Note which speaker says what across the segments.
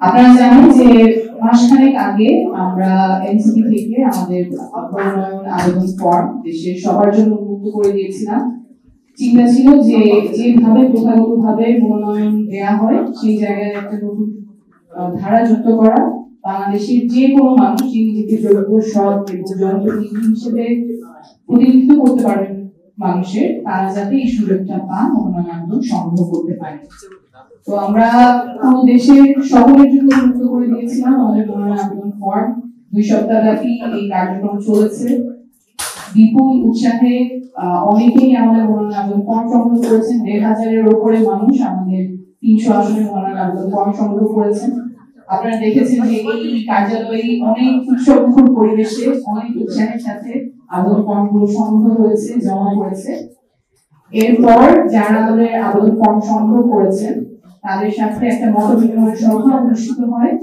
Speaker 1: আপনারা জানেন যে মাসখানেক আগে আমরা এনসিপি থেকে আমাদের মনোনয়ন আবেদন ফর্ম দেশের সবার জন্য উন্মুক্ত করে দিয়েছিলাম। চিন্তা ছিল যে যেভাবে প্রথাগতভাবে মনোনয়ন দেওয়া হয় সেই জায়গায় একটা নতুন ধারা যুক্ত করা, বাংলাদেশের যে কোনো মানুষ যিনি নিজেকে যোগ্য, সৎ এবং জনপ্রতিনিধি হিসেবে প্রতিনিধিত্ব করতে পারেন মানুষের, তারা যাতে এই সুযোগটা পান, মনোনয়ন আবেদন সংগ্রহ করতে পারে। তো আমরা পুরো দেশের সকলের জন্য উন্মুক্ত করে দিয়েছিলাম আমাদের মনোনয়ন আবেদন ফর্ম। 2 সপ্তাহ ব্যাপী এই কার্যক্রম চলেছে। বিপুল উৎসাহে অনেকেই আমাদের মনোনয়ন আবেদন ফর্ম সংগ্রহ করেছেন। 1,500-এর উপরে মানুষ আমাদের 300 আসনের মনোনয়ন আবেদন ফর্ম সংগ্রহ করেছেন। আপনারা দেখেছেন যে এই কার্যালয়ে অনেক উৎসবমুখর পরিবেশে অনেক উৎসাহের সাথে আবেদন ফর্মগুলো সংগ্রহ হয়েছে, জমা হয়েছে। এরপর যারা আমাদের আবেদন ফর্ম সংগ্রহ করেছেন তাদের সাথে একটা মত বিনিময় সভা অনুষ্ঠিত হয়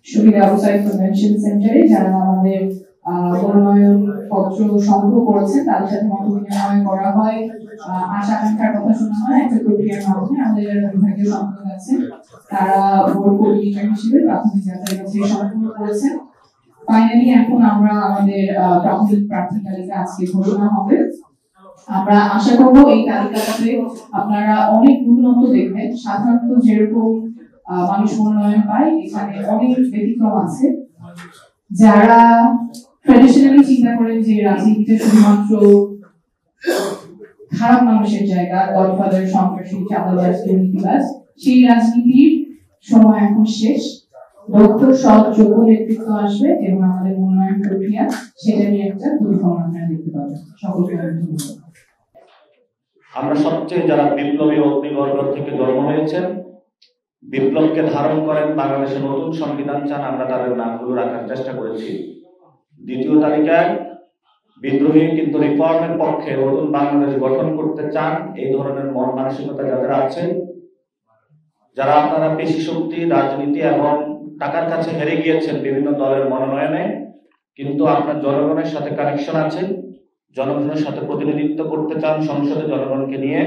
Speaker 1: শহীদ আবু সাইদ কনভেনশন সেন্টারে। যারা আমাদের মনোনয়ন পত্র সংগ্রহ করেছেন তাদের সাথে মত বিনিময় করা হয়, আশা আকাঙ্ক্ষার কথা শোনা হয়। একটা প্রক্রিয়ার মাধ্যমে আমাদের যারা বিভাগীয় সম্পাদক আছেন তারা বোর্ড কোঅর্ডিনেটর হিসেবে প্রাথমিক যাচাই বাছাই সম্পূর্ণ করেছেন। ফাইনালি এখন আমরা আমাদের প্রাথমিক প্রার্থী তালিকা আজকে ঘোষণা হবে। আমরা আশা করব এই তালিকাটাতে আপনারা অনেক নতুনত্ব দেখবেন। সাধারণত যেরকম মানুষ মনোনয়ন পায়, এখানে অনেক ব্যতিক্রম আছে। যারা ট্র্যাডিশনালি চিন্তা করেন যে রাজনীতিতে শুধুমাত্র খারাপ মানুষের জায়গা, গডফাদার, সন্ত্রাসী, চাঁদাবাজ, দুর্নীতিবাজ, সেই রাজনীতির সময় এখন শেষ। দক্ষ, সৎ, যোগ্য নেতৃত্ব আসবে এবং আমাদের মনোনয়ন প্রক্রিয়া সেটা নিয়ে একটা পরিকল্পনা আপনারা দেখতে পাবেন। সকলকে ধন্যবাদ।
Speaker 2: আমরা সবচেয়ে যারা বিপ্লবী অগ্নিগর্ভ থেকে জন্ম হয়েছেন, বিপ্লবকে ধারণ করেন, বাংলাদেশের নতুন সংবিধান চান, আমরা তাদের নামগুলো রাখার চেষ্টা করেছি। দ্বিতীয় তালিকায় বিদ্রোহী কিন্তু রিফর্মের পক্ষে, নতুন বাংলাদেশ গঠন করতে চান, এই ধরনের মন মানসিকতা যাদের আছে, যারা আপনারা পেশি শক্তি, রাজনীতি এবং টাকার কাছে হেরে গিয়েছেন বিভিন্ন দলের মনোনয়নে, কিন্তু আপনার জনগণের সাথে কানেকশন আছে, জনগণের সাথে প্রতিনিধিত্ব করতে চান সংসদে, জনগণকে নিয়ে,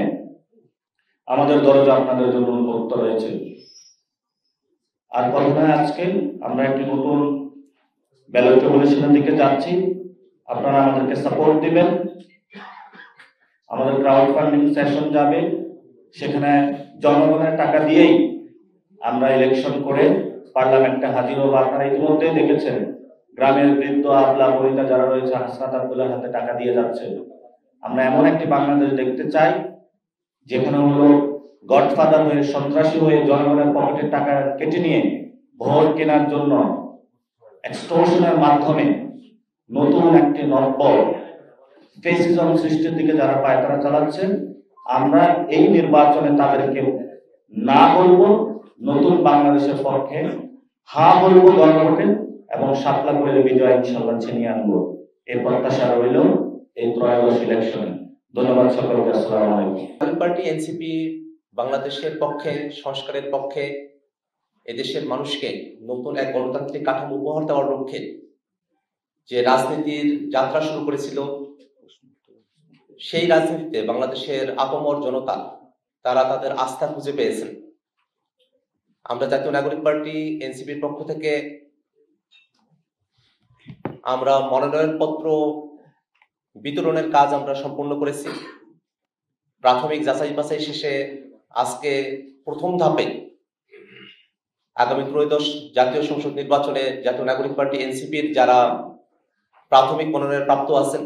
Speaker 2: আমাদের দরজা আপনাদের জন্য উন্মুক্ত রয়েছে। আর প্রথমে আজকে আমরা একটি নতুন ব্যালট রেগুলেশনের দিকে যাচ্ছি। আপনারা আমাদেরকে সাপোর্ট দিবেন। আমাদের ক্রাউড ফান্ডিং সেশন যাবে, সেখানে জনগণের টাকা দিয়েই আমরা ইলেকশন করে পার্লামেন্টে হাজির হবো। আপনারা ইতিমধ্যেই দেখেছেন গ্রামের বৃদ্ধ, আবলা, বনিতা যারা রয়েছে হাসনাত আব্দুল্লাহর হাতে টাকা দিয়ে যাচ্ছে। আমরা এমন একটি বাংলাদেশ দেখতে চাই যেখানে হলো গডফাদার হয়ে, সন্ত্রাসী হয়ে জনগণের পকেটের টাকা কেটে নিয়ে ভোট কেনার জন্য এক্সটর্শনের মাধ্যমে নতুন একটি নব্য ফেসিজম সৃষ্টির দিকে যারা পায়তারা চালাচ্ছেন, আমরা এই নির্বাচনে তাদেরকে না বলবো, নতুন বাংলাদেশের পক্ষে হা বলবো গণভোটে এবং 7 লাখ করে বিজয় ইনশাআল্লাহ ছিনিয়ে আনবো। এই প্রত্যাশা রইল এই ত্রয়োদশ ইলেকশনে। ধন্যবাদ সকলকে। আসসালামু আলাইকুম।
Speaker 3: পার্টি এনসিপি বাংলাদেশের পক্ষে, সংস্কারের পক্ষে, এদেশের মানুষকে নতুন এক গণতান্ত্রিক কাঠামো উপহার দেওয়ার লক্ষ্যে যে রাজনীতির যাত্রা শুরু করেছিল, সেই রাজনীতিতে বাংলাদেশের আপামর জনতা তারা তাদের আস্থা খুঁজে পেয়েছেন। আমরা জাতীয় নাগরিক পার্টি এনসিপির পক্ষ থেকে আমরা মনোনয়নপত্র বিতরণের কাজ আমরা সম্পূর্ণ করেছি। প্রাথমিক যাচাই বাছাই শেষে আজকে প্রথম ধাপে আগামী ত্রয়োদশ জাতীয় সংসদ নির্বাচনে জাতীয় নাগরিক পার্টি এনসিপির যারা প্রাথমিক মনোনয়ন প্রাপ্ত আছেন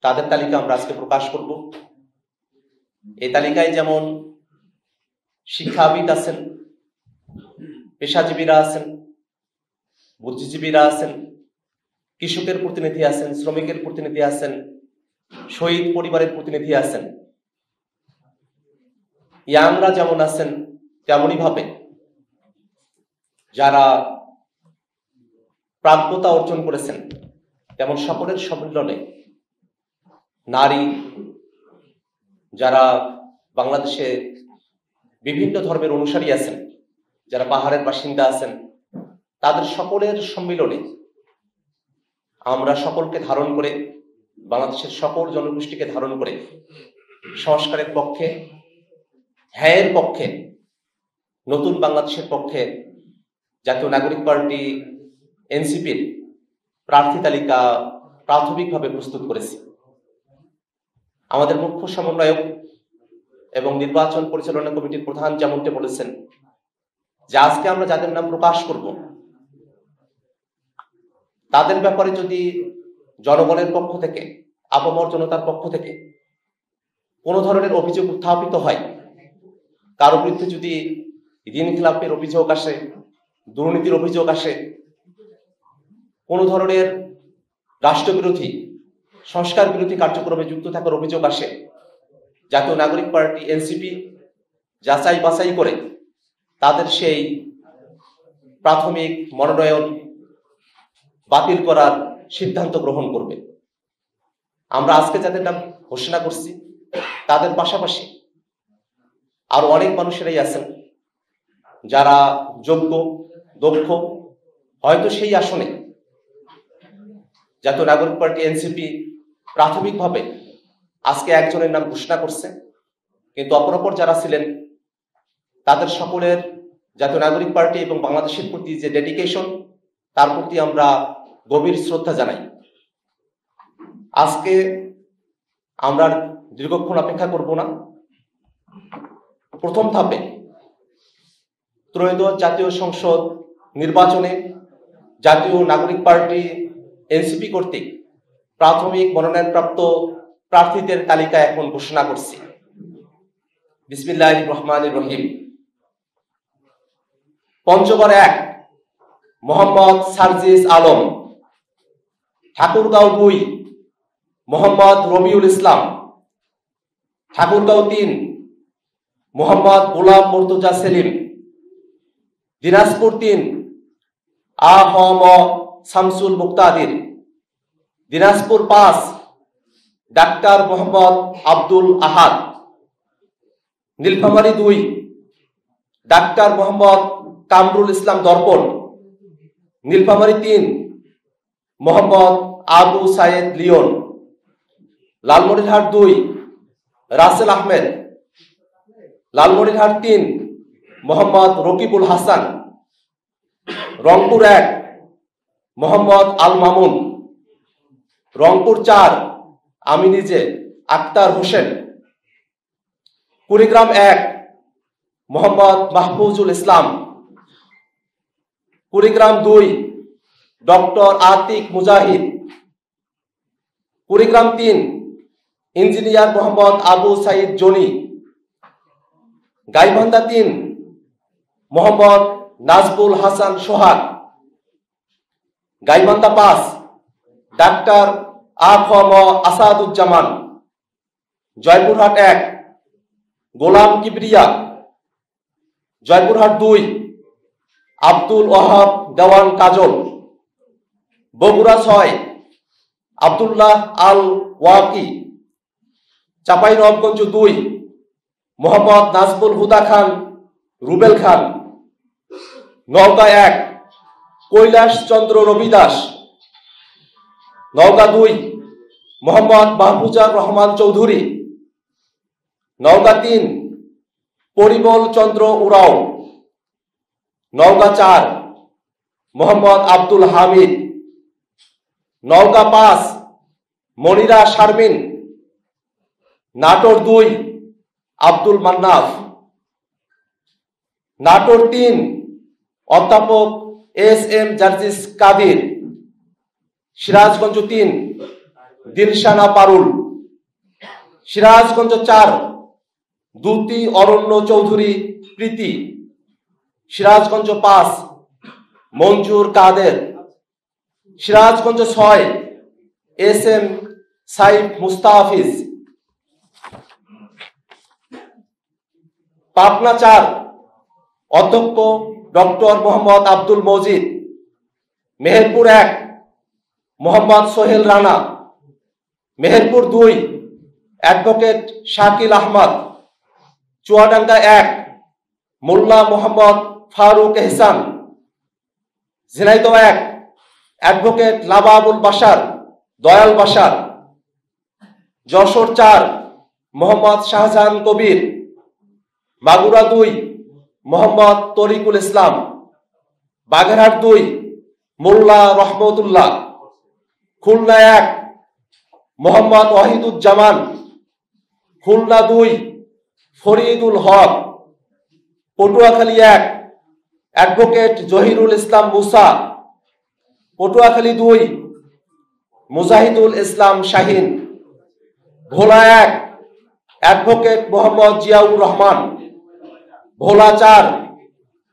Speaker 3: তাদের তালিকা আমরা আজকে প্রকাশ করব। এই তালিকায় যেমন শিক্ষাবিদ আছেন, পেশাজীবীরা আছেন, বুদ্ধিজীবীরা আছেন, কৃষকের প্রতিনিধি আছেন, শ্রমিকের প্রতিনিধি আছেন, শহীদ পরিবারের প্রতিনিধি আছেন, ইয়াংরা যেমন আছেন, তেমনই ভাবে যারা প্রাপ্যতা অর্জন করেছেন, তেমন সকলের সম্মিলনে নারী, যারা বাংলাদেশে বিভিন্ন ধর্মের অনুসারী আছেন, যারা পাহাড়ের বাসিন্দা আছেন, তাদের সকলের সম্মিলনে আমরা সকলকে ধারণ করে, বাংলাদেশের সকল জনগোষ্ঠীকে ধারণ করে সংস্কারের পক্ষে, হ্যায়ের পক্ষে নতুন বাংলাদেশের পক্ষে জাতীয় নাগরিক পার্টি এনসিপির প্রার্থী তালিকা প্রাথমিকভাবে প্রস্তুত করেছি। আমাদের মুখ্য সমন্বয়ক এবং নির্বাচন পরিচালনা কমিটির প্রধান যেমনটি বলেছেন যে আজকে আমরা যাদের নাম প্রকাশ করব তাদের ব্যাপারে যদি জনগণের পক্ষ থেকে, আপামর জনতার পক্ষ থেকে কোনো ধরনের অভিযোগ উত্থাপিত হয়, কারো বিরুদ্ধে যদি ঋণ খেলাপের অভিযোগ আসে, দুর্নীতির অভিযোগ আসে, কোনো ধরনের রাষ্ট্রবিরোধী, সংস্কার বিরোধী কার্যক্রমে যুক্ত থাকার অভিযোগ আসে, জাতীয় নাগরিক পার্টি এনসিপি যাচাই বাছাই করে তাদের সেই প্রাথমিক মনোনয়ন বাতিল করার সিদ্ধান্ত গ্রহণ করবে। আমরা আজকে যাদের নাম ঘোষণা করছি তাদের পাশাপাশি আরো অনেক মানুষেরাই আছেন যারা যোগ্য, দক্ষ, হয়তো সেই আসনে জাতীয় নাগরিক পার্টি এনসিপি প্রাথমিকভাবে আজকে একজনের নাম ঘোষণা করছে, কিন্তু অপরাপর যারা ছিলেন তাদের সকলের জাতীয় নাগরিক পার্টি এবং বাংলাদেশের প্রতি যে ডেডিকেশন, তার প্রতি আমরা গভীর শ্রদ্ধা জানাই। আজকে আমরা দীর্ঘক্ষণ অপেক্ষা করব না। প্রথম ধাপে ত্রয়োদশ জাতীয় সংসদ নির্বাচনে জাতীয় নাগরিক পার্টি এনসিপি কর্তৃক প্রাথমিক মনোনয়নপ্রাপ্ত প্রার্থীদের তালিকা এখন ঘোষণা করছি। বিসমিল্লাহির রহমানির রহিম। পঞ্চগড় 1 মোহাম্মদ সার্জিস আলম, ঠাকুরগাঁও 2 মোহাম্মদ রবিউল ইসলাম, ঠাকুরগাঁও 3 মোহাম্মদ গোলাম মুর্তজা সেলিম, দিনাজপুর 3 আ.হ.ম শামসুল মুক্তাদির, দিনাজপুর 5 ডাক্তার মোহাম্মদ আব্দুল আহাদ, নীলফামারী 2 ডাক্তার মোহাম্মদ কামরুল ইসলাম দর্পণ, নীলফামারী 3 মোহাম্মদ আবু সাইদ লিওন, লালমনিরহাট 2 রাসেল আহমেদ, লালমনিরহাট 3 মোহাম্মদ রকিবুল হাসান, রংপুর 1 মোহাম্মদ আল মামুন, রংপুর 4 আমি নিজে আক্তার হোসেন, কুড়িগ্রাম 1 মোহাম্মদ মাহফুজুল ইসলাম, কুড়িগ্রাম 2 ডক্টর আতিক মুজাহিদ, Kurigram 3 engineer Mohammad Abu Saeed Johnny, Gaibandha 3 Mohammad Nazbul Hasan Sohag, Gaibandha 5 doctor আ.খ.ম Asaduzzaman, Joypurhat 1 গোলাম কিবরিয়া, জয়পুরহাট 2 আব্দুল ওয়াহাব দেওয়ান কাজল, বগুড়া 6 আব্দুল্লাহ আল ওয়াকি, চাঁপাইনবাবগঞ্জ 2 মোহাম্মদ নাজবুল হুদা খান রুবেল খান, নওগাঁ 1 কৈলাস চন্দ্র রবিদাস, নওগাঁ 2 মোহাম্মদ মাহফুজার রহমান চৌধুরী, নওগাঁ 3 পরিমল চন্দ্র উরাও, নওগাঁ 4 মোহাম্মদ আব্দুল হামিদ, নওগাঁ 5 মনিরা শারমিন, নাটোর 2 আব্দুল মান্নাফ, নাটোর 3 অধ্যাপক এস.এম. জার্জিস কাদির, সিরাজগঞ্জ 3 দিলশানা পারুল, সিরাজগঞ্জ 4 দ্যুতি অরণ্য চৌধুরী প্রীতি, সিরাজগঞ্জ 5 মঞ্জুর কাদের, সিরাজগঞ্জ 6 এস.এম. সাইফ মুস্তাফিজ, পাবনা 4 অধ্যক্ষ ডক্টর মোহাম্মদ আব্দুল মজিদ, মেহেরপুর 1 মোহাম্মদ সোহেল রানা, মেহেরপুর 2 অ্যাডভোকেট শাকিল আহমদ, চুয়াডাঙ্গা 1 মোল্লা মোহাম্মদ ফারুক এহসান, ঝিনাইদহ 1 অ্যাডভোকেট লাবাবুল বাশার দয়াল বাশার, যশোর 4 মোহাম্মদ শাহজাহান কবির, মাগুরা 2 মোহাম্মদ তরিকুল ইসলাম, Bagerhat 2 Molla Rahmatullah, Khulna 1 Mohammad Wahiduzzaman, Khulna 2 Faridul Haque, Patuakhali 1 advocate Zahirul Islam Musa, Patuakhali 2 Mujahidul Islam Shahin, Bhola 1 advocate Mohammad Ziaur Rahman, Bhola 4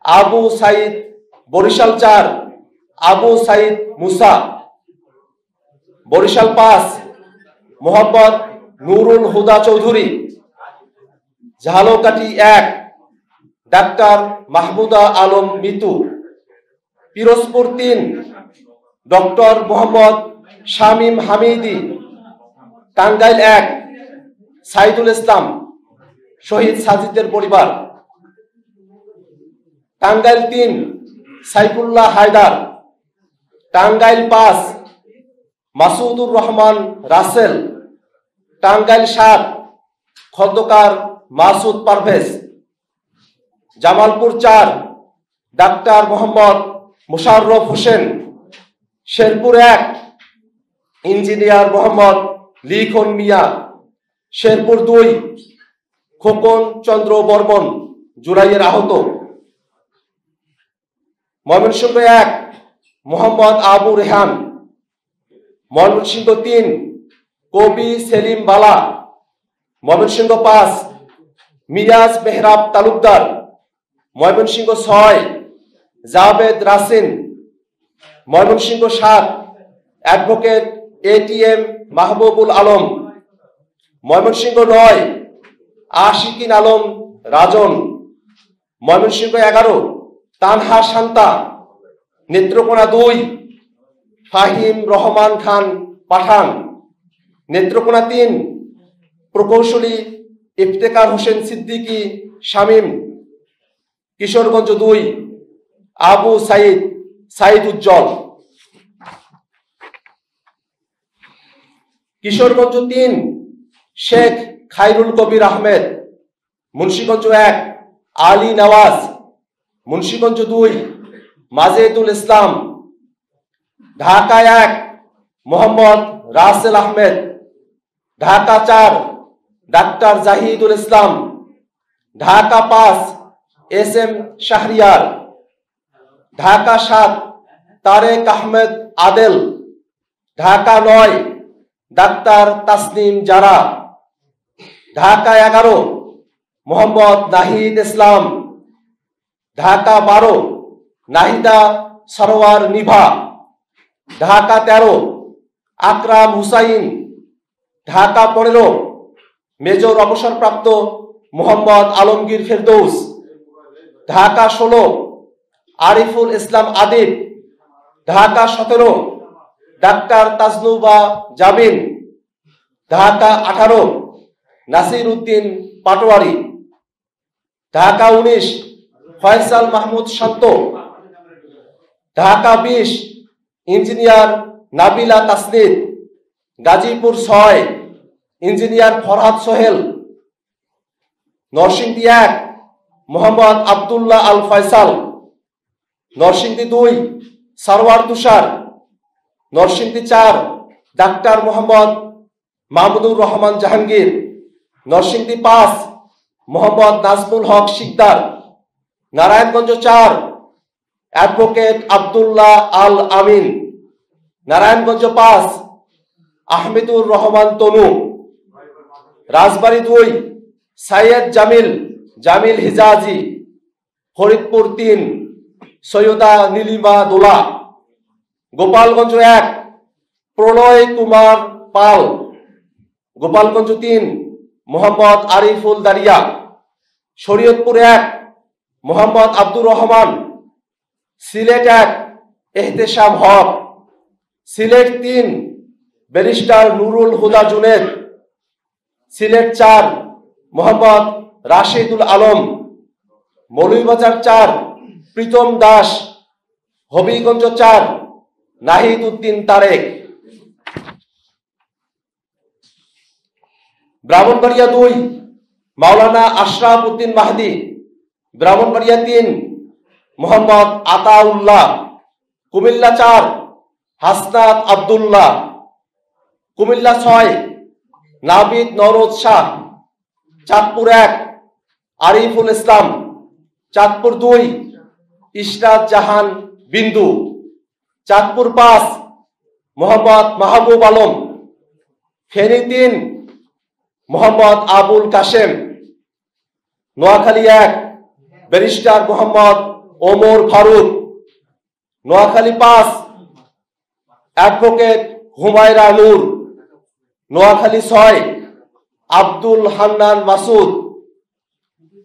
Speaker 3: Abu Sayeed, Barishal 4 Abu Sayeed Musa, Barishal 5 Mohammad Nurul Huda Chowdhury, Jhalokathi 1 doctor Mahmuda Alam Mitu, Pirojpur 3 doctor Mohammad Shamim Hamidi, Tangail 1 Saidul Islam, শহীদ সাজিদের পরিবার, টাঙ্গাইল 3 সাইফুল্লাহ হায়দার, টাঙ্গাইল 5 মাসুদুর রহমান রাসেল, টাঙ্গাইল 7 খন্দকার মাসুদ পারভেজ, জামালপুর 4 ডাক্তার মোহাম্মদ মোশাররফ হোসেন, শেরপুর 1 ইঞ্জিনিয়ার মোহাম্মদ লিখন মিয়া, শেরপুর 2 খোকন চন্দ্র বর্মন জুলাইয়ের আহত, ময়মনসিংহ 1 মোহাম্মদ আবু রেহান, ময়মনসিংহ 3 কবি সেলিম বালা, ময়মনসিংহ 5 মিরাজ মেহরাব তালুকদার, ময়মনসিংহ 6 জাভেদ রাসিন, ময়মনসিংহ 7 অ্যাডভোকেট ATM মাহবুবুল আলম, ময়মনসিংহ 9 আশিকিন আলম রাজন, ময়মনসিংহ 11 তানহা শান্তা, নেত্রকোনা 2 ফাহিম রহমান খান পাঠান, নেত্রকোনা 3 প্রকৌশলী ইফতেখার হোসেন সিদ্দিকী শামীম, কিশোরগঞ্জ 2 আবু সাইদ সাইদ উজ্জ্বল, কিশোরগঞ্জ 3 শেখ খায়রুল কবির আহমেদ, মুন্সিগঞ্জ 1 আলী নওয়াজ, মুন্সিগঞ্জ 2 মাজেদুল ইসলাম, ঢাকা 1 মোহাম্মদ রাসেল আহমেদ, ঢাকা 4 ডাক্তার জাহিদুল ইসলাম, ঢাকা 5 SM শাহরিয়ার, ঢাকা 7 তারেক আহমেদ আদেল, ঢাকা 9 ডাক্তার তাসনিম জারা, ঢাকা 11 মোহাম্মদ নাহিদ ইসলাম, ঢাকা 12 নাহিদা সরোয়ার নিভা, ঢাকা 13 আকরাম হুসাইন, ঢাকা 15 মেজর অবসরপ্রাপ্ত মোহাম্মদ আলমগীর ফেরদৌস, ঢাকা 16 আরিফুল ইসলাম আদিব, ঢাকা 17 ডাক্তার তাজনুবা জাবিন, ঢাকা 18 নাসির উদ্দিন পাটোয়ারি, ঢাকা 19 ফয়সাল মাহমুদ শান্ত, ঢাকা 20 ইঞ্জিনিয়ার নাবিলা তাসনিদ, গাজীপুর 6 ইঞ্জিনিয়ার ফরহাদ সোহেল, নরসিংদী 1 মোহাম্মদ আব্দুল্লাহ আল ফয়সাল, নরসিংদী 2 সারওয়ার তুষার, নরসিংদী 4 ডাক্তার মোহাম্মদ মামুনুর রহমান জাহাঙ্গীর, নরসিংদী 5 মোহাম্মদ নাজমুল হক শিকদার, নারায়ণগঞ্জ 4 অ্যাডভোকেট আব্দুল্লাহ আল আমিন, নারায়ণগঞ্জ 5 আহমেদুর রহমান তনু, রাজবাড়ী 2 সাইয়েদ জামিল জামিল হিজাজি, ফরিদপুর 3 সৈয়দা নীলিমা দোলা, গোপালগঞ্জ 1 প্রণয় কুমার পাল, গোপালগঞ্জ 3 মোহাম্মদ আরিফুল দারিয়া, শরীয়তপুর 1 মোহাম্মদ আব্দুর রহমান, সিলেট 1 এহতেশাম হক, সিলেট 3 ব্যারিস্টার নুরুল হুদা জুনেদ, সিলেট 4 মোহাম্মদ রাশিদুল আলম, মৌলভীবাজার 4 প্রীতম দাস, হবিগঞ্জ 4 নাহিদ উদ্দিন তারেক, ব্রাহ্মণবাড়িয়া 2 মাওলানা আশরাফ উদ্দিন মাহদি, ব্রাহ্মণবাড়িয়া 3 মোহাম্মদ আতাউল্লাহ, কুমিল্লা 4 হাসনাত আব্দুল্লাহ, কুমিল্লা 6 নাবিদ নওরোজ শাহ, চাঁদপুর 1 আরিফুল ইসলাম, চাঁদপুর 2 ইশরাত জাহান বিন্দু, চাঁদপুর 5 মোহাম্মদ মাহবুব আলম, ফেনী 3 মোহাম্মদ আবুল কাশেম, নোয়াখালী 1 ব্যারিস্টার মোহাম্মদ ওমর ফারুক, নোয়াখালী 5 অ্যাডভোকেট হুমায়রা নূর, নোয়াখালী 6 আব্দুল হান্নান মাসুদ,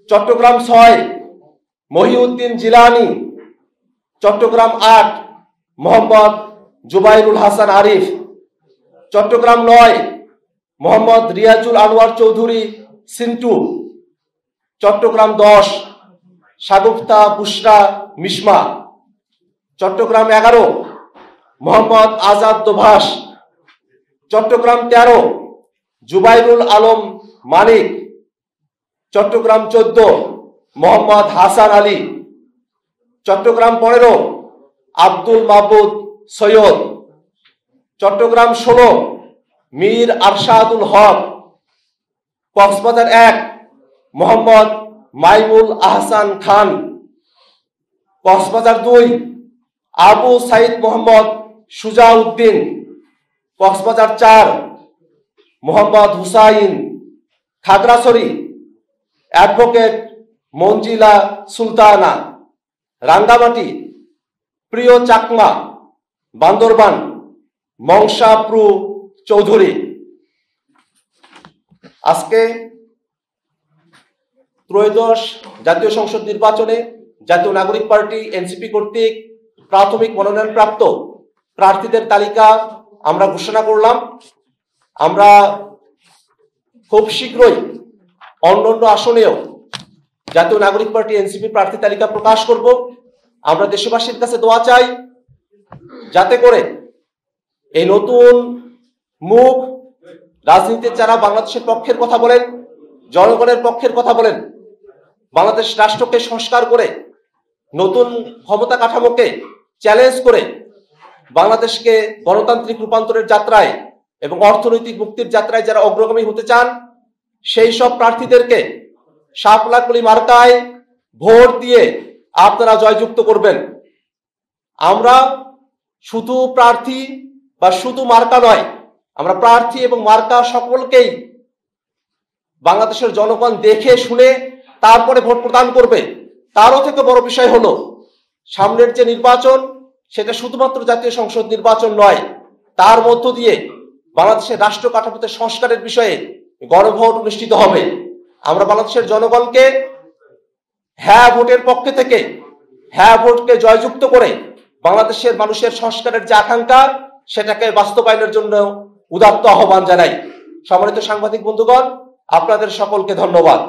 Speaker 3: চট্টগ্রাম 6 মহিউদ্দিন জিলানি, চট্টগ্রাম 8 মোহাম্মদ জুবাইরুল হাসান আরিফ, চট্টগ্রাম 9 মোহাম্মদ রিয়াজুল আনোয়ার চৌধুরী সিন্টু, চট্টগ্রাম 10 শাগুফতা বুশরা মিশমা, চট্টগ্রাম 11 মোহাম্মদ আজাদ দোভাষ, চট্টগ্রাম 13 জুবাইরুল আলম মানিক, চট্টগ্রাম 14 মোহাম্মদ হাসান আলী, চট্টগ্রাম 15 আব্দুল মাহবুদ সৈয়দ, চট্টগ্রাম 16 মীর আরশাদুল হক, কক্সবাজার 1 মোহাম্মদ মাইমুল আহসান খান, কক্সবাজার 2 আবু সাইদ মোহাম্মদ সুজাউদ্দিন, কক্সবাজার 4 মোহাম্মদ হুসাইন, খাগড়াছড়ি অ্যাডভোকেট মঞ্জিলা সুলতানা, রাঙ্গামাটি প্রিয় চাকমা, বান্দরবান মংসাপ্রু চৌধুরী। আজকে ত্রয়োদশ জাতীয় সংসদ নির্বাচনে জাতীয় নাগরিক পার্টি এনসিপি কর্তৃক প্রাথমিক মনোনয়নপ্রাপ্ত প্রার্থীদের তালিকা আমরা ঘোষণা করলাম। আমরা খুব শীঘ্রই অন্যান্য আসনেও জাতীয় নাগরিক পার্টি এনসিপি প্রার্থী তালিকা প্রকাশ করব। আমরা দেশবাসীর কাছে দোয়া চাই যাতে করে এই নতুন মুখ রাজনীতির যারা বাংলাদেশের পক্ষের কথা বলেন, জনগণের পক্ষের কথা বলেন, বাংলাদেশ রাষ্ট্রকে সংস্কার করে নতুন ক্ষমতা কাঠামোকে চ্যালেঞ্জ করে বাংলাদেশকে গণতান্ত্রিক রূপান্তরের যাত্রায় এবং অর্থনৈতিক মুক্তির যাত্রায় যারা অগ্রগামী হতে চান সেই সব প্রার্থীদেরকে শাপলাকলি মার্কায় ভোট দিয়ে আপনারা জয়যুক্ত করবেন। আমরা শুধু প্রার্থী বা শুধু মার্কা নয়, আমরা প্রার্থী এবং মার্কা সকলকেই বাংলাদেশের জনগণ দেখে শুনে তারপরে ভোট প্রদান করবে। তারও থেকে বড় বিষয় হলো সামনের যে নির্বাচন সেটা শুধুমাত্র জাতীয় সংসদ নির্বাচন নয়, তার মধ্য দিয়ে বাংলাদেশের রাষ্ট্র কাঠামোতে সংস্কারের বিষয়ে গণভোট অনুষ্ঠিত হবে। আমরা বাংলাদেশের জনগণকে হ্যাঁ ভোটের পক্ষে থেকে হ্যাঁ ভোটকে জয়যুক্ত করে বাংলাদেশের মানুষের সংস্কারের যে আকাঙ্ক্ষা সেটাকে বাস্তবায়নের জন্য উদাত্ত আহ্বান জানাই। সম্মানিত সাংবাদিক বন্ধুগণ, আপনাদের সকলকে ধন্যবাদ।